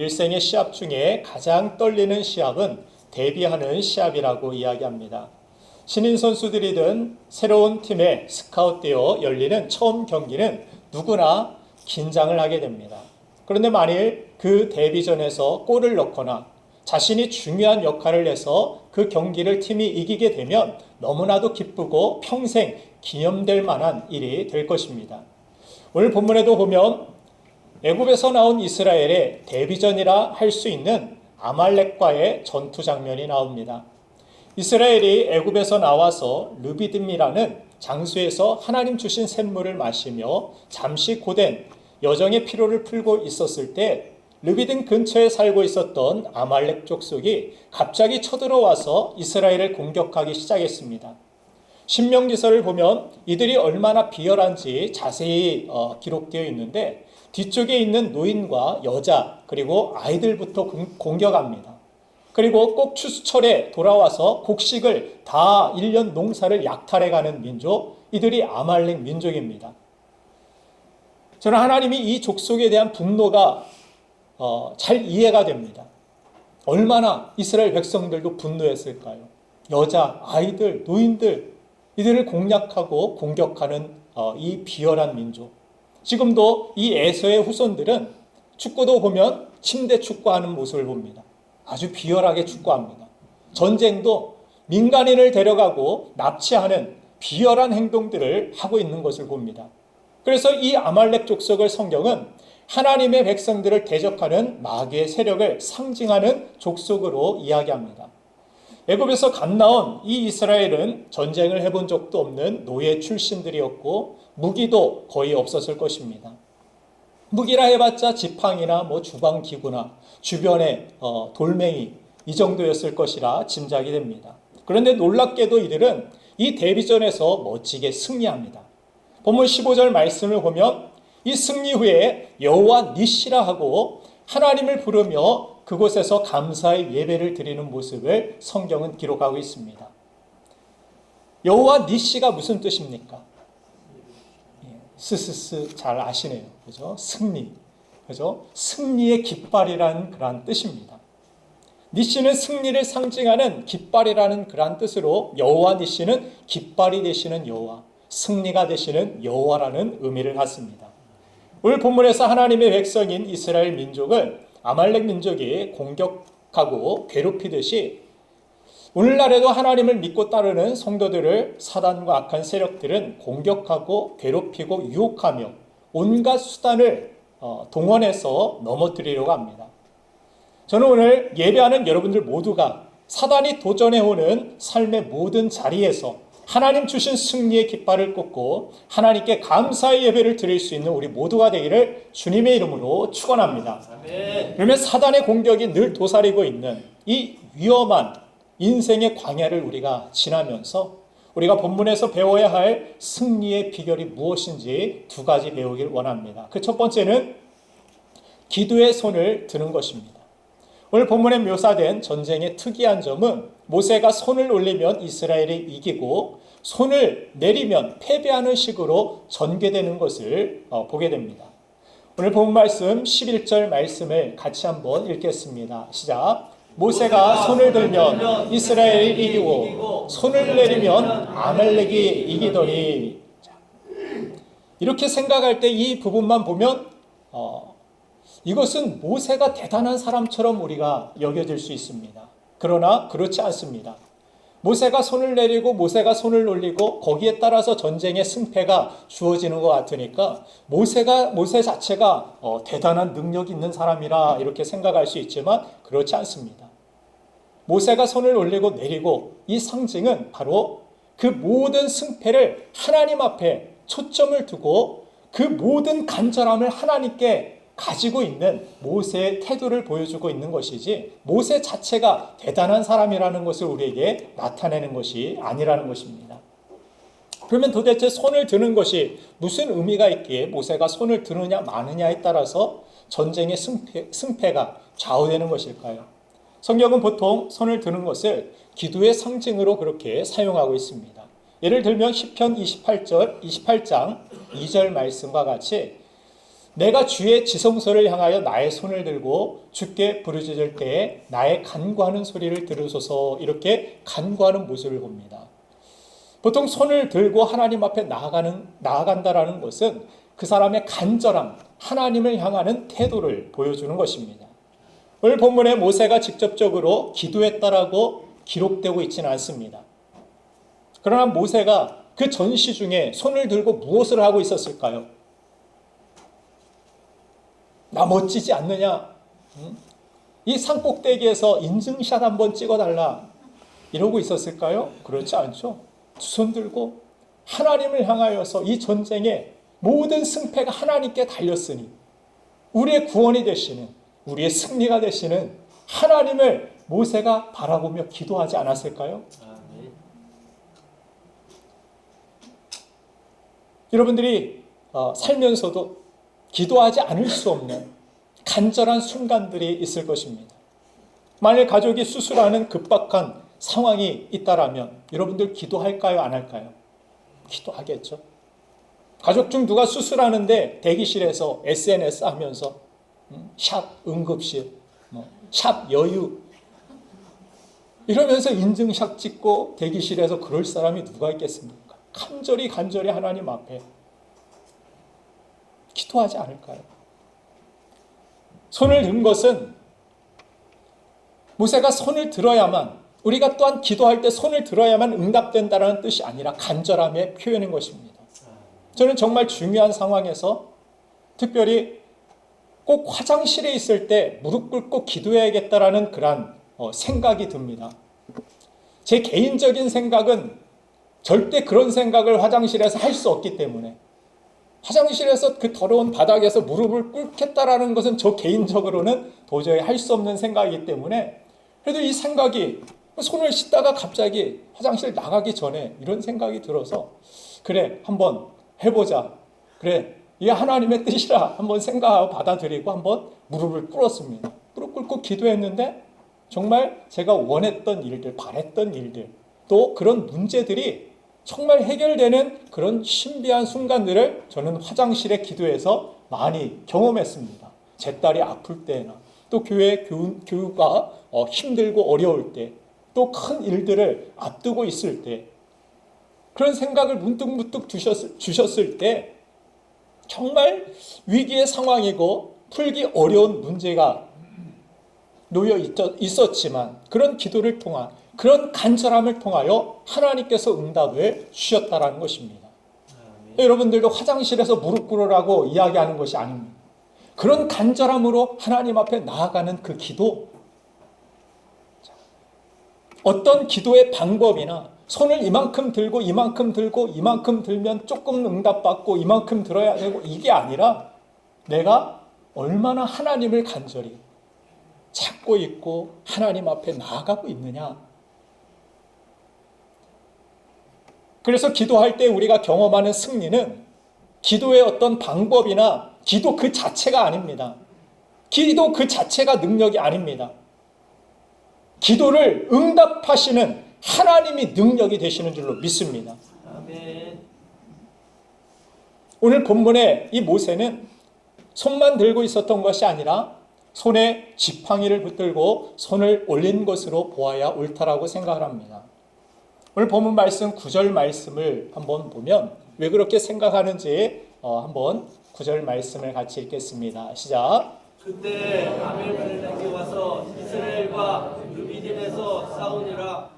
일생의 시합 중에 가장 떨리는 시합은 데뷔하는 시합이라고 이야기합니다. 신인 선수들이든 새로운 팀에 스카웃되어 열리는 처음 경기는 누구나 긴장을 하게 됩니다. 그런데 만일 그 데뷔전에서 골을 넣거나 자신이 중요한 역할을 해서 그 경기를 팀이 이기게 되면 너무나도 기쁘고 평생 기념될 만한 일이 될 것입니다. 오늘 본문에도 보면 애굽에서 나온 이스라엘의 데뷔전이라 할 수 있는 아말렉과의 전투 장면이 나옵니다. 이스라엘이 애굽에서 나와서 르비딤이라는 장소에서 하나님 주신 샘물을 마시며 잠시 고된 여정의 피로를 풀고 있었을 때 르비딤 근처에 살고 있었던 아말렉 족속이 갑자기 쳐들어와서 이스라엘을 공격하기 시작했습니다. 신명기서를 보면 이들이 얼마나 비열한지 자세히 기록되어 있는데 뒤쪽에 있는 노인과 여자 그리고 아이들부터 공격합니다. 그리고 꼭 추수철에 돌아와서 곡식을 다 1년 농사를 약탈해가는 민족, 이들이 아말렉 민족입니다. 저는 하나님이 이 족속에 대한 분노가 잘 이해가 됩니다. 얼마나 이스라엘 백성들도 분노했을까요? 여자, 아이들, 노인들, 이들을 공략하고 공격하는 이 비열한 민족. 지금도 이 에서의 후손들은 축구도 보면 침대 축구하는 모습을 봅니다. 아주 비열하게 축구합니다. 전쟁도 민간인을 데려가고 납치하는 비열한 행동들을 하고 있는 것을 봅니다. 그래서 이 아말렉 족속을 성경은 하나님의 백성들을 대적하는 마귀의 세력을 상징하는 족속으로 이야기합니다. 애굽에서 갓 나온 이 이스라엘은 전쟁을 해본 적도 없는 노예 출신들이었고 무기도 거의 없었을 것입니다. 무기라 해봤자 지팡이나 주방기구나 주변에 돌멩이 이 정도였을 것이라 짐작이 됩니다. 그런데 놀랍게도 이들은 이 데뷔전에서 멋지게 승리합니다. 본문 15절 말씀을 보면 이 승리 후에 여호와 니시라 하고 하나님을 부르며 그곳에서 감사의 예배를 드리는 모습을 성경은 기록하고 있습니다. 여호와 니시가 무슨 뜻입니까? 스스스 잘 아시네요. 그죠? 승리. 그죠? 승리의 깃발이라는 그러한 뜻입니다. 니시는 승리를 상징하는 깃발이라는 그러한 뜻으로 여호와 니시는 깃발이 되시는 여호와, 승리가 되시는 여호와라는 의미를 갖습니다. 오늘 본문에서 하나님의 백성인 이스라엘 민족을 아말렉 민족이 공격하고 괴롭히듯이 오늘날에도 하나님을 믿고 따르는 성도들을 사단과 악한 세력들은 공격하고 괴롭히고 유혹하며 온갖 수단을 동원해서 넘어뜨리려고 합니다. 저는 오늘 예배하는 여러분들 모두가 사단이 도전해오는 삶의 모든 자리에서 하나님 주신 승리의 깃발을 꽂고 하나님께 감사의 예배를 드릴 수 있는 우리 모두가 되기를 주님의 이름으로 축원합니다. 그러면 사단의 공격이 늘 도사리고 있는 이 위험한 인생의 광야를 우리가 지나면서 우리가 본문에서 배워야 할 승리의 비결이 무엇인지 두 가지 배우길 원합니다. 그 첫 번째는 기도의 손을 드는 것입니다. 오늘 본문에 묘사된 전쟁의 특이한 점은 모세가 손을 올리면 이스라엘이 이기고 손을 내리면 패배하는 식으로 전개되는 것을 보게 됩니다. 오늘 본 말씀 11절 말씀을 같이 한번 읽겠습니다. 시작. 모세가 손을 들면 이스라엘이 이기고 손을 내리면 아말렉이 이기더니. 이렇게 생각할 때 이 부분만 보면 이것은 모세가 대단한 사람처럼 우리가 여겨질 수 있습니다. 그러나 그렇지 않습니다. 모세가 손을 내리고 모세가 손을 올리고 거기에 따라서 전쟁의 승패가 주어지는 것 같으니까 모세 자체가 대단한 능력이 있는 사람이라 이렇게 생각할 수 있지만 그렇지 않습니다. 모세가 손을 올리고 내리고 이 상징은 바로 그 모든 승패를 하나님 앞에 초점을 두고 그 모든 간절함을 하나님께 가지고 있는 모세의 태도를 보여주고 있는 것이지 모세 자체가 대단한 사람이라는 것을 우리에게 나타내는 것이 아니라는 것입니다. 그러면 도대체 손을 드는 것이 무슨 의미가 있기에 모세가 손을 드느냐 마느냐에 따라서 전쟁의 승패가 좌우되는 것일까요? 성경은 보통 손을 드는 것을 기도의 상징으로 그렇게 사용하고 있습니다. 예를 들면 시편 28장 2절 말씀과 같이 내가 주의 지성소를 향하여 나의 손을 들고 주께 부르짖을 때에 나의 간구하는 소리를 들으소서, 이렇게 간구하는 모습을 봅니다. 보통 손을 들고 하나님 앞에 나아간다라는 것은 그 사람의 간절함, 하나님을 향하는 태도를 보여주는 것입니다. 오늘 본문에 모세가 직접적으로 기도했다라고 기록되고 있지는 않습니다. 그러나 모세가 그 전시 중에 손을 들고 무엇을 하고 있었을까요? 나 멋지지 않느냐? 이 산꼭대기에서 인증샷 한번 찍어달라, 이러고 있었을까요? 그렇지 않죠. 두 손 들고 하나님을 향하여서 이 전쟁의 모든 승패가 하나님께 달렸으니 우리의 구원이 되시는, 우리의 승리가 되시는 하나님을 모세가 바라보며 기도하지 않았을까요? 여러분들이 살면서도 기도하지 않을 수 없는 간절한 순간들이 있을 것입니다. 만일 가족이 수술하는 급박한 상황이 있다라면 여러분들 기도할까요? 안 할까요? 기도하겠죠. 가족 중 누가 수술하는데 대기실에서 SNS 하면서 샵 응급실, 샵 여유 이러면서 인증샷 찍고 대기실에서 그럴 사람이 누가 있겠습니까? 간절히 하나님 앞에 기도하지 않을까요? 손을 든 것은 모세가 손을 들어야만, 우리가 또한 기도할 때 손을 들어야만 응답된다는 뜻이 아니라 간절함의 표현인 것입니다. 저는 정말 중요한 상황에서 특별히 꼭 화장실에 있을 때 무릎 꿇고 기도해야겠다라는 그런 생각이 듭니다. 제 개인적인 생각은 절대 그런 생각을 화장실에서 할 수 없기 때문에, 화장실에서 그 더러운 바닥에서 무릎을 꿇겠다라는 것은 저 개인적으로는 도저히 할 수 없는 생각이기 때문에, 그래도 이 생각이 손을 씻다가 갑자기 화장실 나가기 전에 이런 생각이 들어서 그래 한번 해보자, 그래 이게 하나님의 뜻이라 한번 생각하고 받아들이고 한번 무릎을 꿇었습니다. 무릎 꿇고 기도했는데 정말 제가 원했던 일들, 바랬던 일들, 또 그런 문제들이 정말 해결되는 그런 신비한 순간들을 저는 화장실에 기도해서 많이 경험했습니다. 제 딸이 아플 때나 또 교회 교우가 힘들고 어려울 때, 또 큰 일들을 앞두고 있을 때, 그런 생각을 문득 주셨을 때 정말 위기의 상황이고 풀기 어려운 문제가 놓여 있었지만 그런 기도를 통한, 그런 간절함을 통하여 하나님께서 응답을 주셨다라는 것입니다. 여러분들도 화장실에서 무릎 꿇으라고 이야기하는 것이 아닙니다. 그런 간절함으로 하나님 앞에 나아가는 그 기도, 어떤 기도의 방법이나 손을 이만큼 들고 이만큼 들면 조금 응답받고 이만큼 들어야 되고, 이게 아니라 내가 얼마나 하나님을 간절히 찾고 있고 하나님 앞에 나아가고 있느냐. 그래서 기도할 때 우리가 경험하는 승리는 기도의 어떤 방법이나 기도 그 자체가 아닙니다. 기도 그 자체가 능력이 아닙니다. 기도를 응답하시는 하나님이 능력이 되시는 줄로 믿습니다. 아멘. 오늘 본문의 이 모세는 손만 들고 있었던 것이 아니라 손에 지팡이를 붙들고 손을 올린 것으로 보아야 옳다라고 생각을 합니다. 오늘 본문 말씀 9절 말씀을 한번 보면 왜 그렇게 생각하는지 한번 9절 말씀을 같이 읽겠습니다. 시작. 그때 아벨멜렉이 와서 이스라엘과 르비딤에서 싸우니라.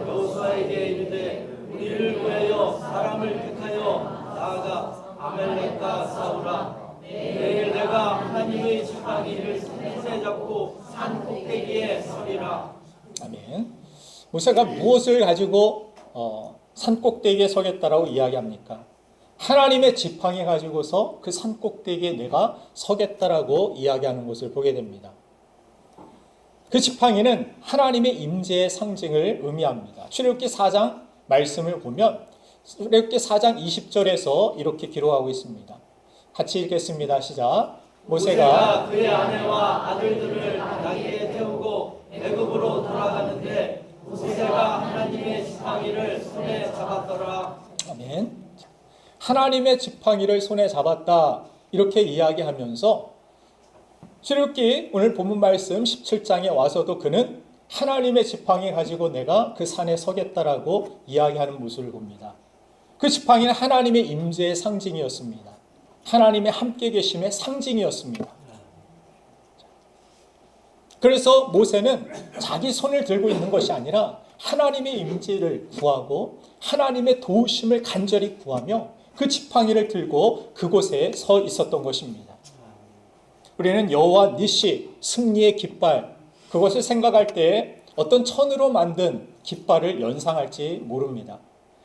여호수아에게 이르되 우리를 위하여 사람을 택하여 나아가 아벨렉과 싸우라. 내일 내가 하나님의 지팡이를 손에 잡고 산 꼭대기에 서리라. 아멘. 모세가 무엇을 가지고 산 꼭대기에 서겠다라고 이야기합니까? 하나님의 지팡이 가지고서 그 산 꼭대기에 내가 서겠다라고 이야기하는 것을 보게 됩니다. 그 지팡이는 하나님의 임재의 상징을 의미합니다. 출애굽기 4장 말씀을 보면 출애굽기 4장 20절에서 이렇게 기록하고 있습니다. 같이 읽겠습니다. 시작. 모세가 그의 아내와 아들들을 나귀에 태우고 애굽으로 돌아가는데 모세가 하나님의 지팡이를 손에 잡았더라. 아멘. 하나님의 지팡이를 손에 잡았다. 이렇게 이야기하면서 출애굽기 오늘 본문 말씀 17장에 와서도 그는 하나님의 지팡이 가지고 내가 그 산에 서겠다라고 이야기하는 모습을 봅니다. 그 지팡이는 하나님의 임재의 상징이었습니다. 하나님의 함께 계심의 상징이었습니다. 그래서 모세는 자기 손을 들고 있는 것이 아니라 하나님의 임재를 구하고 하나님의 도우심을 간절히 구하며 그 지팡이를 들고 그곳에 서 있었던 것입니다. 우리는 여호와 니시, 승리의 깃발, 그것을 생각할 때 어떤 천으로 만든 깃발을 연상할지 모릅니다.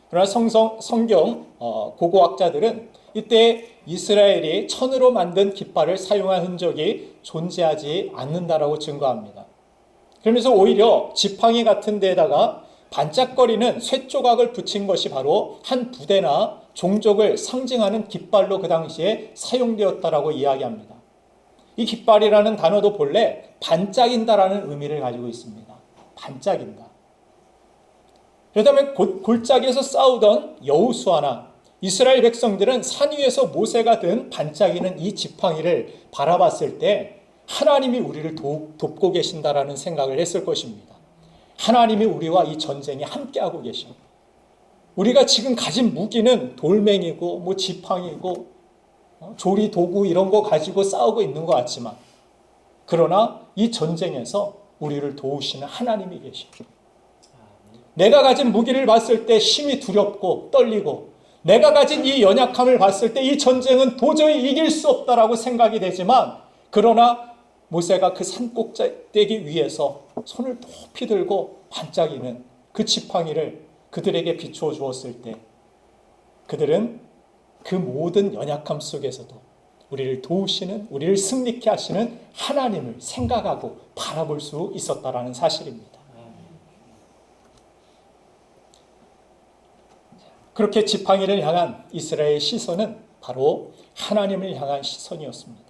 그러나 성경 고고학자들은 이때 이스라엘이 천으로 만든 깃발을 사용한 흔적이 존재하지 않는다라고 증거합니다. 그러면서 오히려 지팡이 같은 데에다가 반짝거리는 쇠조각을 붙인 것이 바로 한 부대나 종족을 상징하는 깃발로 그 당시에 사용되었다라고 이야기합니다. 이 깃발이라는 단어도 본래 반짝인다라는 의미를 가지고 있습니다. 반짝인다. 그렇다면 골짜기에서 싸우던 여호수아나 이스라엘 백성들은 산 위에서 모세가 든 반짝이는 이 지팡이를 바라봤을 때 하나님이 우리를 돕고 계신다라는 생각을 했을 것입니다. 하나님이 우리와 이 전쟁에 함께하고 계셔. 우리가 지금 가진 무기는 돌멩이고 지팡이고 조리 도구 이런 거 가지고 싸우고 있는 것 같지만 그러나 이 전쟁에서 우리를 도우시는 하나님이 계셔. 내가 가진 무기를 봤을 때 심히 두렵고 떨리고 내가 가진 이 연약함을 봤을 때 이 전쟁은 도저히 이길 수 없다라고 생각이 되지만 그러나 모세가 그 산꼭대기 위에서 손을 높이 들고 반짝이는 그 지팡이를 그들에게 비추어 주었을 때 그들은 그 모든 연약함 속에서도 우리를 도우시는, 우리를 승리케 하시는 하나님을 생각하고 바라볼 수 있었다라는 사실입니다. 그렇게 지팡이를 향한 이스라엘의 시선은 바로 하나님을 향한 시선이었습니다.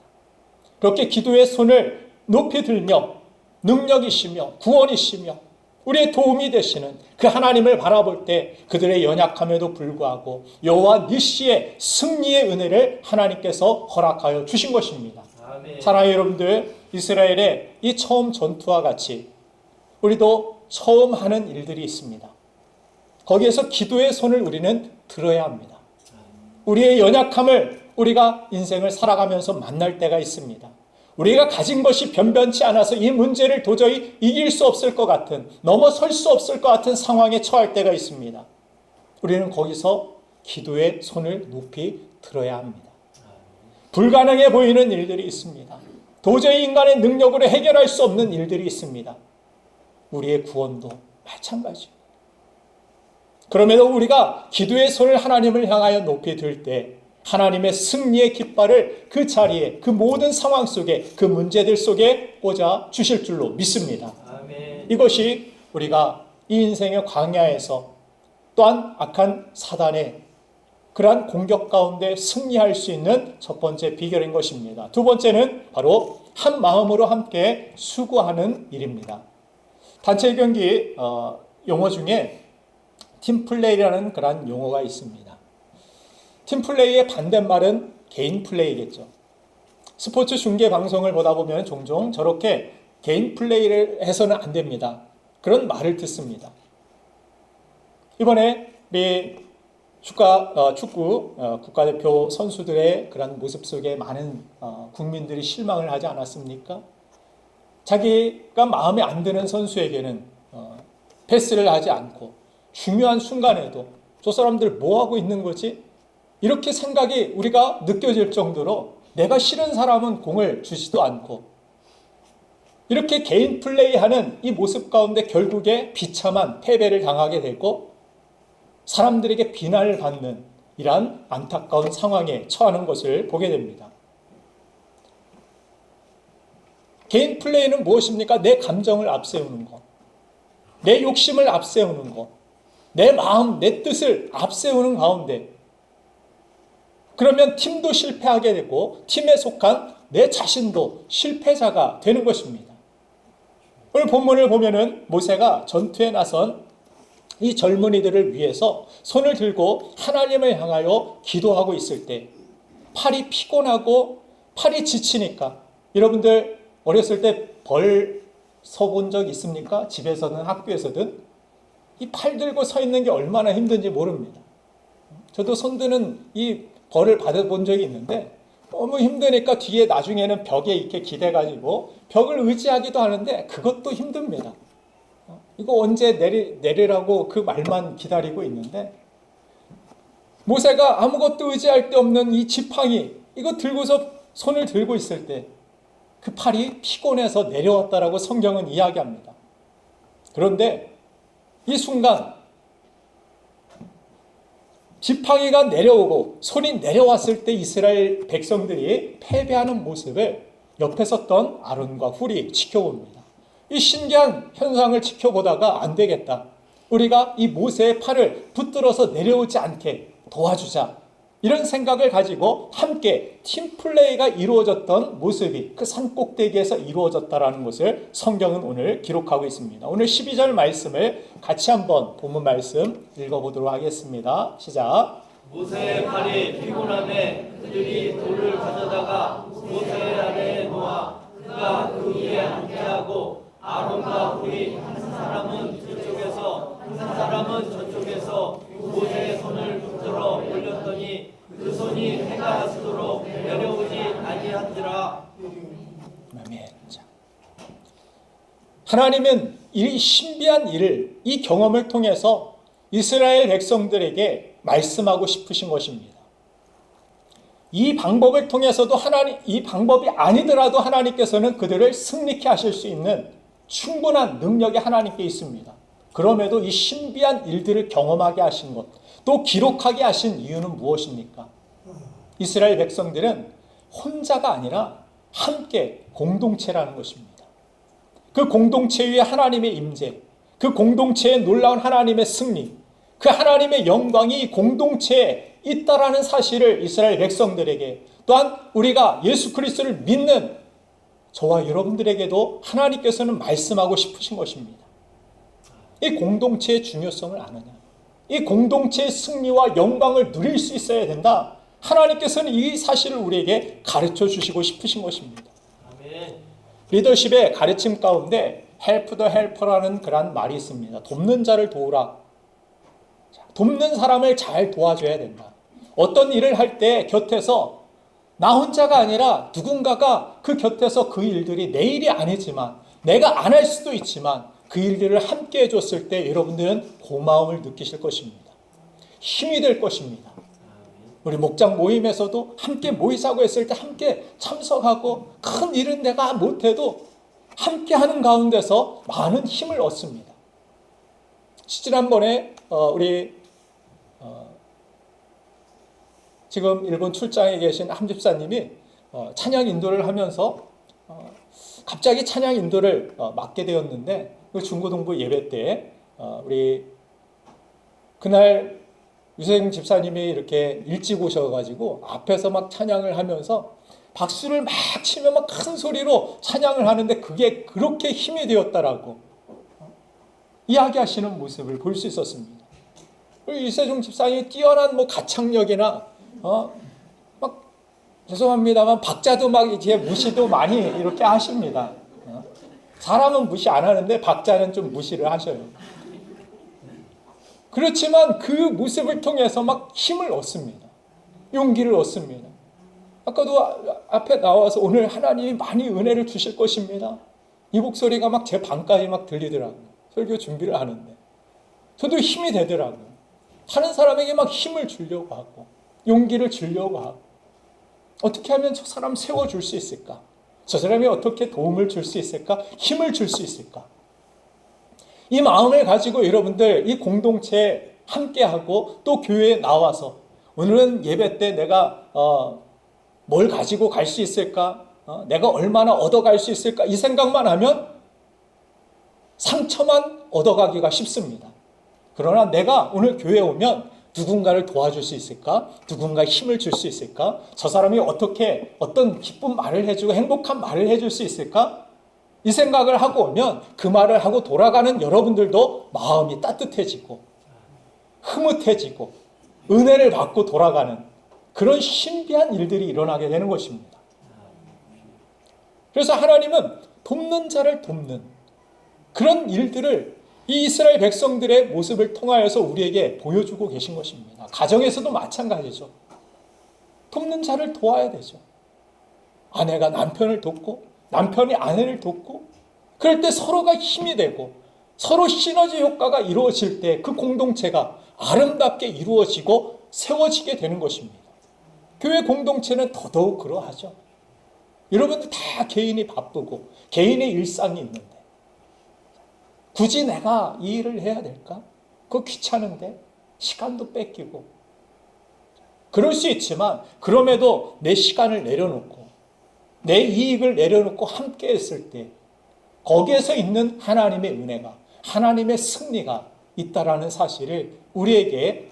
그렇게 기도의 손을 높이 들며 능력이시며 구원이시며 우리의 도움이 되시는 그 하나님을 바라볼 때 그들의 연약함에도 불구하고 여호와 니시의 승리의 은혜를 하나님께서 허락하여 주신 것입니다. 아멘. 사랑하는 여러분들, 이스라엘의 이 처음 전투와 같이 우리도 처음 하는 일들이 있습니다. 거기에서 기도의 손을 우리는 들어야 합니다. 우리의 연약함을 우리가 인생을 살아가면서 만날 때가 있습니다. 우리가 가진 것이 변변치 않아서 이 문제를 도저히 이길 수 없을 것 같은, 넘어설 수 없을 것 같은 상황에 처할 때가 있습니다. 우리는 거기서 기도의 손을 높이 들어야 합니다. 불가능해 보이는 일들이 있습니다. 도저히 인간의 능력으로 해결할 수 없는 일들이 있습니다. 우리의 구원도 마찬가지입니다. 그럼에도 우리가 기도의 손을 하나님을 향하여 높이 들 때 하나님의 승리의 깃발을 그 자리에, 그 모든 상황 속에, 그 문제들 속에 꽂아 주실 줄로 믿습니다. 아멘. 이것이 우리가 이 인생의 광야에서 또한 악한 사단의 그러한 공격 가운데 승리할 수 있는 첫 번째 비결인 것입니다. 두 번째는 바로 한 마음으로 함께 수고하는 일입니다. 단체 경기 용어 중에 팀플레이라는 그런 용어가 있습니다. 팀플레이의 반대말은 개인 플레이겠죠. 스포츠 중계 방송을 보다 보면 종종 저렇게 개인 플레이를 해서는 안 됩니다. 그런 말을 듣습니다. 이번에 우리 축구 국가대표 선수들의 그런 모습 속에 많은 국민들이 실망을 하지 않았습니까? 자기가 마음에 안 드는 선수에게는 패스를 하지 않고 중요한 순간에도 저 사람들 뭐 하고 있는 거지? 이렇게 생각이 우리가 느껴질 정도로 내가 싫은 사람은 공을 주지도 않고 이렇게 개인 플레이하는 이 모습 가운데 결국에 비참한 패배를 당하게 되고 사람들에게 비난을 받는 이러한 안타까운 상황에 처하는 것을 보게 됩니다. 개인 플레이는 무엇입니까? 내 감정을 앞세우는 것, 내 욕심을 앞세우는 것, 내 마음, 내 뜻을 앞세우는 가운데 그러면 팀도 실패하게 되고 팀에 속한 내 자신도 실패자가 되는 것입니다. 오늘 본문을 보면은 모세가 전투에 나선 이 젊은이들을 위해서 손을 들고 하나님을 향하여 기도하고 있을 때 팔이 피곤하고 팔이 지치니까, 여러분들 어렸을 때 벌 서본 적 있습니까? 집에서든 학교에서든 이 팔 들고 서 있는 게 얼마나 힘든지 모릅니다. 저도 손드는 이 벌을 받아본 적이 있는데 너무 힘드니까 뒤에 나중에는 벽에 이렇게 기대가지고 벽을 의지하기도 하는데 그것도 힘듭니다. 이거 언제 내리라고 그 말만 기다리고 있는데, 모세가 아무것도 의지할 데 없는 이 지팡이 이거 들고서 손을 들고 있을 때 그 팔이 피곤해서 내려왔다라고 성경은 이야기합니다. 그런데 이 순간 지팡이가 내려오고 손이 내려왔을 때 이스라엘 백성들이 패배하는 모습을 옆에 섰던 아론과 훌이 지켜봅니다. 이 신기한 현상을 지켜보다가 안 되겠다, 우리가 이 모세의 팔을 붙들어서 내려오지 않게 도와주자, 이런 생각을 가지고 함께 팀플레이가 이루어졌던 모습이 그 산꼭대기에서 이루어졌다는 것을 성경은 오늘 기록하고 있습니다. 오늘 12절 말씀을 같이 한번 본문 말씀 읽어보도록 하겠습니다. 시작. 모세의 팔이 피곤함에 그들이 돌을 가져다가 모세 아래에 놓아 그가 그 위에 앉게하고 아론과 훌이 한 사람은 저쪽에서 한 사람은 저쪽에서 모세의 손을 붙들어 올렸더니 그 손이 해가 지도록 내려오지 아니한지라. 아멘. 하나님은 이 신비한 일을, 이 경험을 통해서 이스라엘 백성들에게 말씀하고 싶으신 것입니다. 이 방법을 통해서도 이 방법이 아니더라도 하나님께서는 그들을 승리케 하실 수 있는 충분한 능력이 하나님께 있습니다. 그럼에도 이 신비한 일들을 경험하게 하신 것, 또 기록하게 하신 이유는 무엇입니까? 이스라엘 백성들은 혼자가 아니라 함께 공동체라는 것입니다. 그 공동체 위에 하나님의 임재, 그 공동체에 놀라운 하나님의 승리, 그 하나님의 영광이 공동체에 있다라는 사실을 이스라엘 백성들에게, 또한 우리가 예수 그리스도를 믿는 저와 여러분들에게도 하나님께서는 말씀하고 싶으신 것입니다. 이 공동체의 중요성을 아느냐, 이 공동체의 승리와 영광을 누릴 수 있어야 된다, 하나님께서는 이 사실을 우리에게 가르쳐 주시고 싶으신 것입니다. 아멘. 리더십의 가르침 가운데 help the helper라는 그런 말이 있습니다. 돕는 자를 도우라. 돕는 사람을 잘 도와줘야 된다. 어떤 일을 할 때 곁에서 나 혼자가 아니라 누군가가 그 곁에서 그 일들이 내 일이 아니지만, 내가 안 할 수도 있지만 그 일들을 함께 해줬을 때 여러분들은 고마움을 느끼실 것입니다. 힘이 될 것입니다. 우리 목장 모임에서도 함께 모이자고 했을 때 함께 참석하고, 큰 일은 내가 못해도 함께 하는 가운데서 많은 힘을 얻습니다. 지난번에 우리 지금 일본 출장에 계신 함 집사님이 찬양 인도를 하면서 갑자기 찬양 인도를 맡게 되었는데, 그 중고등부 예배 때 우리 그날 유생 집사님이 이렇게 일찍 오셔가지고 앞에서 막 찬양을 하면서 박수를 막 치며 막 큰 소리로 찬양을 하는데 그게 그렇게 힘이 되었다라고 이야기하시는 모습을 볼 수 있었습니다. 이세종 집사님이 뛰어난 뭐 가창력이나 막 죄송합니다만 박자도 막 이제 무시도 많이 이렇게 하십니다. 사람은 무시 안 하는데 박자는 좀 무시를 하셔요. 그렇지만 그 모습을 통해서 막 힘을 얻습니다. 용기를 얻습니다. 아까도 앞에 나와서 오늘 하나님이 많이 은혜를 주실 것입니다, 이 목소리가 막 제 방까지 막 들리더라고요. 설교 준비를 하는데 저도 힘이 되더라고요. 다른 사람에게 막 힘을 주려고 하고 용기를 주려고 하고, 어떻게 하면 저 사람 세워줄 수 있을까? 저 사람이 어떻게 도움을 줄 수 있을까? 힘을 줄 수 있을까? 이 마음을 가지고 여러분들 이 공동체에 함께하고 또 교회에 나와서 오늘은 예배 때 내가 뭘 가지고 갈 수 있을까? 내가 얼마나 얻어갈 수 있을까? 이 생각만 하면 상처만 얻어가기가 쉽습니다. 그러나 내가 오늘 교회에 오면 누군가를 도와줄 수 있을까? 누군가 힘을 줄 수 있을까? 저 사람이 어떻게 어떤 기쁜 말을 해주고 행복한 말을 해줄 수 있을까? 이 생각을 하고 오면 그 말을 하고 돌아가는 여러분들도 마음이 따뜻해지고 흐뭇해지고 은혜를 받고 돌아가는 그런 신비한 일들이 일어나게 되는 것입니다. 그래서 하나님은 돕는 자를 돕는 그런 일들을 이 이스라엘 백성들의 모습을 통하여서 우리에게 보여주고 계신 것입니다. 가정에서도 마찬가지죠. 돕는 자를 도와야 되죠. 아내가 남편을 돕고 남편이 아내를 돕고 그럴 때 서로가 힘이 되고 서로 시너지 효과가 이루어질 때 그 공동체가 아름답게 이루어지고 세워지게 되는 것입니다. 교회 공동체는 더더욱 그러하죠. 여러분들 다 개인이 바쁘고 개인의 일상이 있는데 굳이 내가 이 일을 해야 될까? 그거 귀찮은데 시간도 뺏기고 그럴 수 있지만 그럼에도 내 시간을 내려놓고 내 이익을 내려놓고 함께 했을 때 거기에서 있는 하나님의 은혜가 하나님의 승리가 있다라는 사실을 우리에게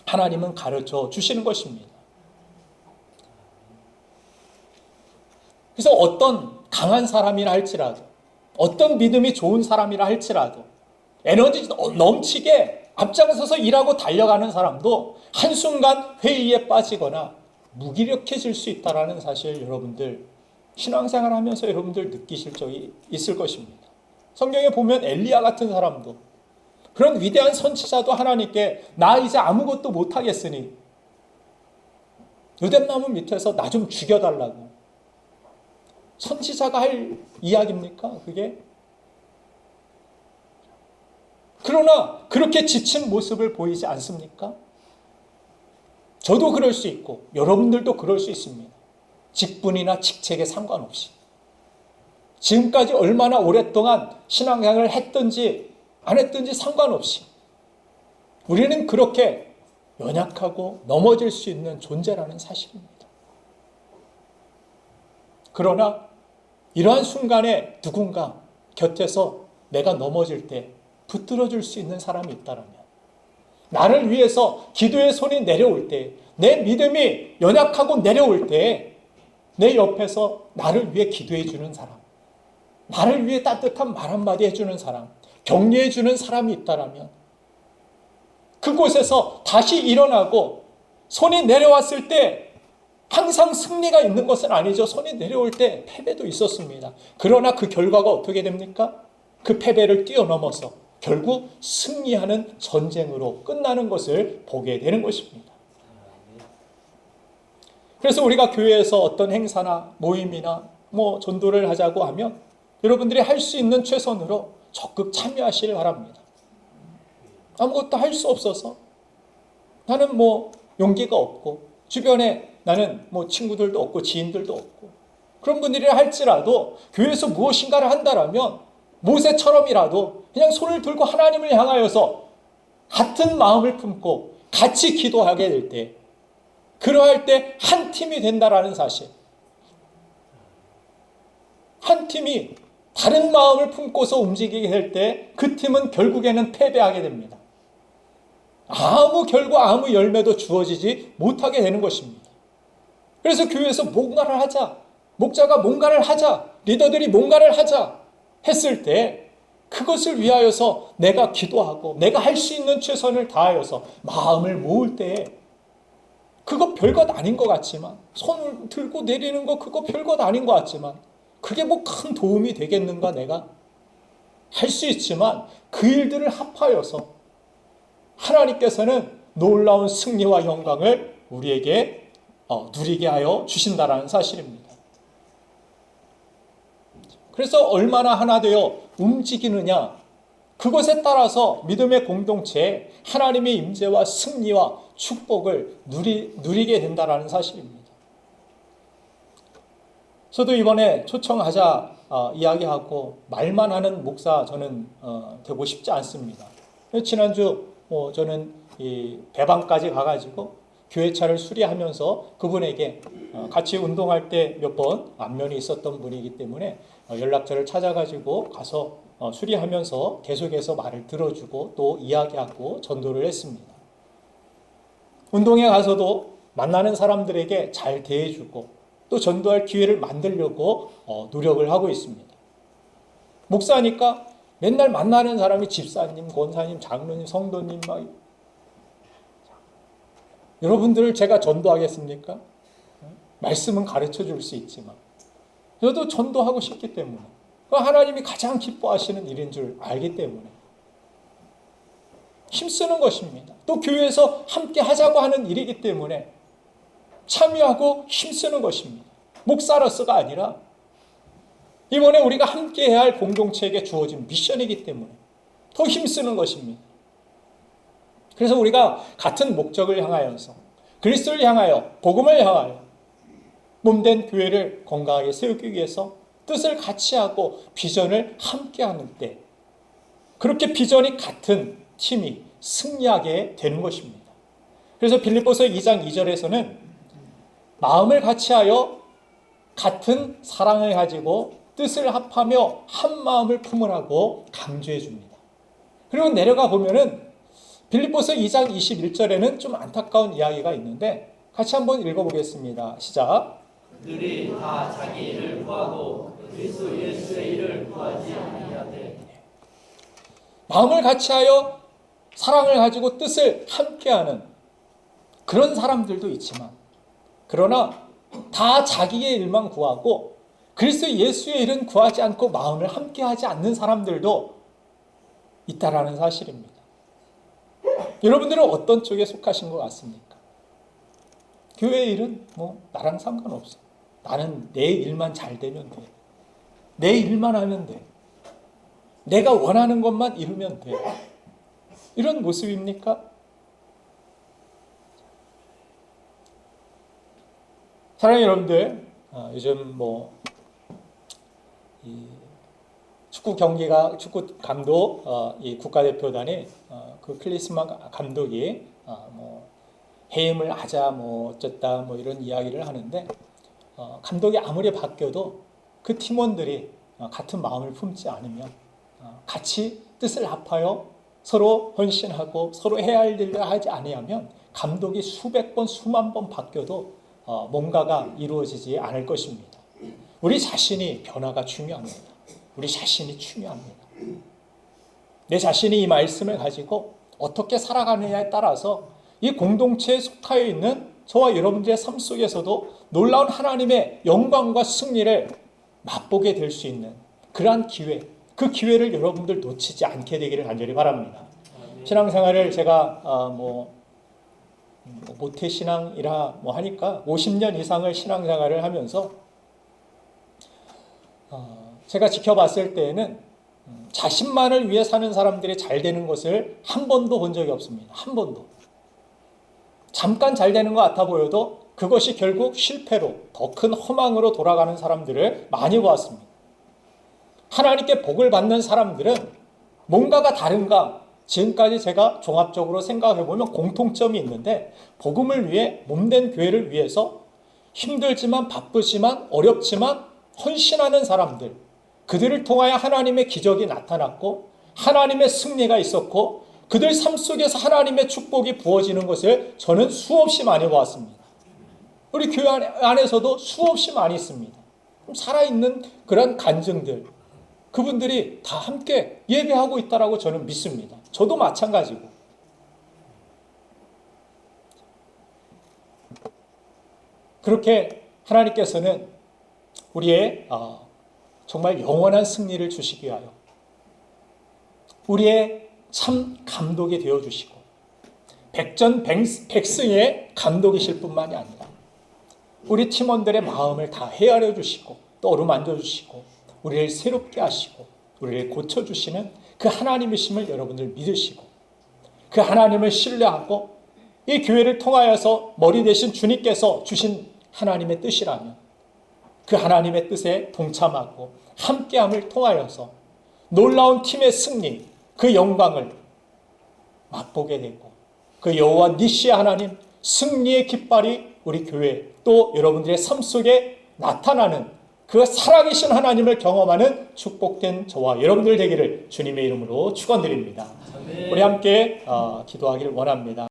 하나님은 가르쳐 주시는 것입니다. 그래서 어떤 강한 사람이라 할지라도 어떤 믿음이 좋은 사람이라 할지라도 에너지 넘치게 앞장서서 일하고 달려가는 사람도 한순간 회의에 빠지거나 무기력해질 수 있다는 사실 여러분들 신앙생활 하면서 여러분들 느끼실 적이 있을 것입니다. 성경에 보면 엘리야 같은 사람도 그런 위대한 선지자도 하나님께 나 이제 아무것도 못하겠으니 유대나무 밑에서 나 좀 죽여달라고. 선지자가 할 이야기입니까? 그게? 그러나 그렇게 지친 모습을 보이지 않습니까? 저도 그럴 수 있고 여러분들도 그럴 수 있습니다. 직분이나 직책에 상관없이 지금까지 얼마나 오랫동안 신앙생활을 했든지 안 했든지 상관없이 우리는 그렇게 연약하고 넘어질 수 있는 존재라는 사실입니다. 그러나 이러한 순간에 누군가 곁에서 내가 넘어질 때 붙들어줄 수 있는 사람이 있다면 나를 위해서 기도의 손이 내려올 때 내 믿음이 연약하고 내려올 때 내 옆에서 나를 위해 기도해 주는 사람 나를 위해 따뜻한 말 한마디 해주는 사람 격려해 주는 사람이 있다면 그곳에서 다시 일어나고 손이 내려왔을 때 항상 승리가 있는 것은 아니죠. 손이 내려올 때 패배도 있었습니다. 그러나 그 결과가 어떻게 됩니까? 그 패배를 뛰어넘어서 결국 승리하는 전쟁으로 끝나는 것을 보게 되는 것입니다. 그래서 우리가 교회에서 어떤 행사나 모임이나 전도를 하자고 하면 여러분들이 할 수 있는 최선으로 적극 참여하시길 바랍니다. 아무것도 할 수 없어서 나는 용기가 없고 주변에 나는 친구들도 없고 지인들도 없고 그런 분들이 할지라도 교회에서 무엇인가를 한다라면 모세처럼이라도 그냥 손을 들고 하나님을 향하여서 같은 마음을 품고 같이 기도하게 될 때 그러할 때 한 팀이 된다라는 사실 한 팀이 다른 마음을 품고서 움직이게 될 때 그 팀은 결국에는 패배하게 됩니다. 아무 열매도 주어지지 못하게 되는 것입니다. 그래서 교회에서 뭔가를 하자, 목자가 뭔가를 하자, 리더들이 뭔가를 하자 했을 때 그것을 위하여서 내가 기도하고 내가 할 수 있는 최선을 다하여서 마음을 모을 때에 그거 별것 아닌 것 같지만 손을 들고 내리는 거 그거 별것 아닌 것 같지만 그게 큰 도움이 되겠는가 내가? 할 수 있지만 그 일들을 합하여서 하나님께서는 놀라운 승리와 영광을 우리에게 누리게 하여 주신다라는 사실입니다. 그래서 얼마나 하나 되어 움직이느냐 그것에 따라서 믿음의 공동체에 하나님의 임재와 승리와 축복을 누리게 된다라는 사실입니다. 저도 이번에 초청하자 이야기하고 말만 하는 목사 저는 되고 싶지 않습니다. 지난주 저는 이 배방까지 가가지고 교회차를 수리하면서 그분에게 같이 운동할 때 몇 번 안면이 있었던 분이기 때문에 연락처를 찾아가지고 가서 수리하면서 계속해서 말을 들어주고 또 이야기하고 전도를 했습니다. 운동에 가서도 만나는 사람들에게 잘 대해주고 또 전도할 기회를 만들려고 노력을 하고 있습니다. 목사니까 맨날 만나는 사람이 집사님, 권사님, 장로님, 성도님 여러분들을 제가 전도하겠습니까? 말씀은 가르쳐 줄 수 있지만 저도 전도하고 싶기 때문에 하나님이 가장 기뻐하시는 일인 줄 알기 때문에 힘쓰는 것입니다. 또 교회에서 함께 하자고 하는 일이기 때문에 참여하고 힘쓰는 것입니다. 목사로서가 아니라 이번에 우리가 함께 해야 할 공동체에게 주어진 미션이기 때문에 더 힘쓰는 것입니다. 그래서 우리가 같은 목적을 향하여서 그리스도를 향하여 복음을 향하여 몸된 교회를 건강하게 세우기 위해서 뜻을 같이 하고 비전을 함께 하는 때 그렇게 비전이 같은 팀이 승리하게 되는 것입니다. 그래서 빌립보서 2장 2절에서는 마음을 같이하여 같은 사랑을 가지고 뜻을 합하며 한 마음을 품으라고 강조해 줍니다. 그리고 내려가 보면은 빌립보서 2장 21절에는 좀 안타까운 이야기가 있는데 같이 한번 읽어보겠습니다. 시작. 그들이 다 자기 일을 구하고 그리스도 예수의 일을 구하지 아니하되. 마음을 같이하여 사랑을 가지고 뜻을 함께하는 그런 사람들도 있지만 그러나 다 자기의 일만 구하고 그리스도 예수의 일은 구하지 않고 마음을 함께하지 않는 사람들도 있다라는 사실입니다. 여러분들은 어떤 쪽에 속하신 것 같습니까? 교회 일은 나랑 상관없어. 나는 내 일만 잘 되면 돼. 내 일만 하면 돼. 내가 원하는 것만 이루면 돼. 이런 모습입니까? 사랑하는 여러분들, 요즘 축구 경기가 축구 감독 이 국가대표단이 그 클리스만 감독이 해임을 하자 어쨌다 이런 이야기를 하는데 감독이 아무리 바뀌어도 그 팀원들이 같은 마음을 품지 않으면 같이 뜻을 합하여 서로 헌신하고 서로 해야 할 일을 하지 아니하면 감독이 수백 번 수만 번 바뀌어도 뭔가가 이루어지지 않을 것입니다. 우리 자신이 변화가 중요합니다. 우리 자신이 중요합니다. 내 자신이 이 말씀을 가지고 어떻게 살아가느냐에 따라서 이 공동체에 속하여 있는 저와 여러분들의 삶 속에서도 놀라운 하나님의 영광과 승리를 맛보게 될 수 있는 그러한 기회, 그 기회를 여러분들 놓치지 않게 되기를 간절히 바랍니다. 신앙생활을 제가 모태신앙이라 하니까 50년 이상을 신앙생활을 하면서 제가 지켜봤을 때에는 자신만을 위해 사는 사람들이 잘 되는 것을 한 번도 본 적이 없습니다. 한 번도. 잠깐 잘 되는 것 같아 보여도 그것이 결국 실패로 더 큰 허망으로 돌아가는 사람들을 많이 보았습니다. 하나님께 복을 받는 사람들은 뭔가가 다른가? 지금까지 제가 종합적으로 생각해 보면 공통점이 있는데 복음을 위해 몸된 교회를 위해서 힘들지만 바쁘지만 어렵지만 헌신하는 사람들, 그들을 통하여 하나님의 기적이 나타났고 하나님의 승리가 있었고 그들 삶 속에서 하나님의 축복이 부어지는 것을 저는 수없이 많이 보았습니다. 우리 교회 안에서도 수없이 많이 있습니다. 살아있는 그런 간증들, 그분들이 다 함께 예배하고 있다라고 저는 믿습니다. 저도 마찬가지고. 그렇게 하나님께서는 우리의 정말 영원한 승리를 주시기 위하여 우리의 참 감독이 되어주시고 백전백승의 감독이실 뿐만이 아니라 우리 팀원들의 마음을 다 헤아려 주시고 또 어루만져 주시고 우리를 새롭게 하시고 우리를 고쳐주시는 그 하나님이심을 여러분들 믿으시고 그 하나님을 신뢰하고 이 교회를 통하여서 머리 되신 주님께서 주신 하나님의 뜻이라면 그 하나님의 뜻에 동참하고 함께함을 통하여서 놀라운 팀의 승리, 그 영광을 맛보게 되고 그 여호와 니시의 하나님 승리의 깃발이 우리 교회 또 여러분들의 삶 속에 나타나는 그 살아계신 하나님을 경험하는 축복된 저와 여러분들 되기를 주님의 이름으로 축원드립니다. 우리 함께 기도하기를 원합니다.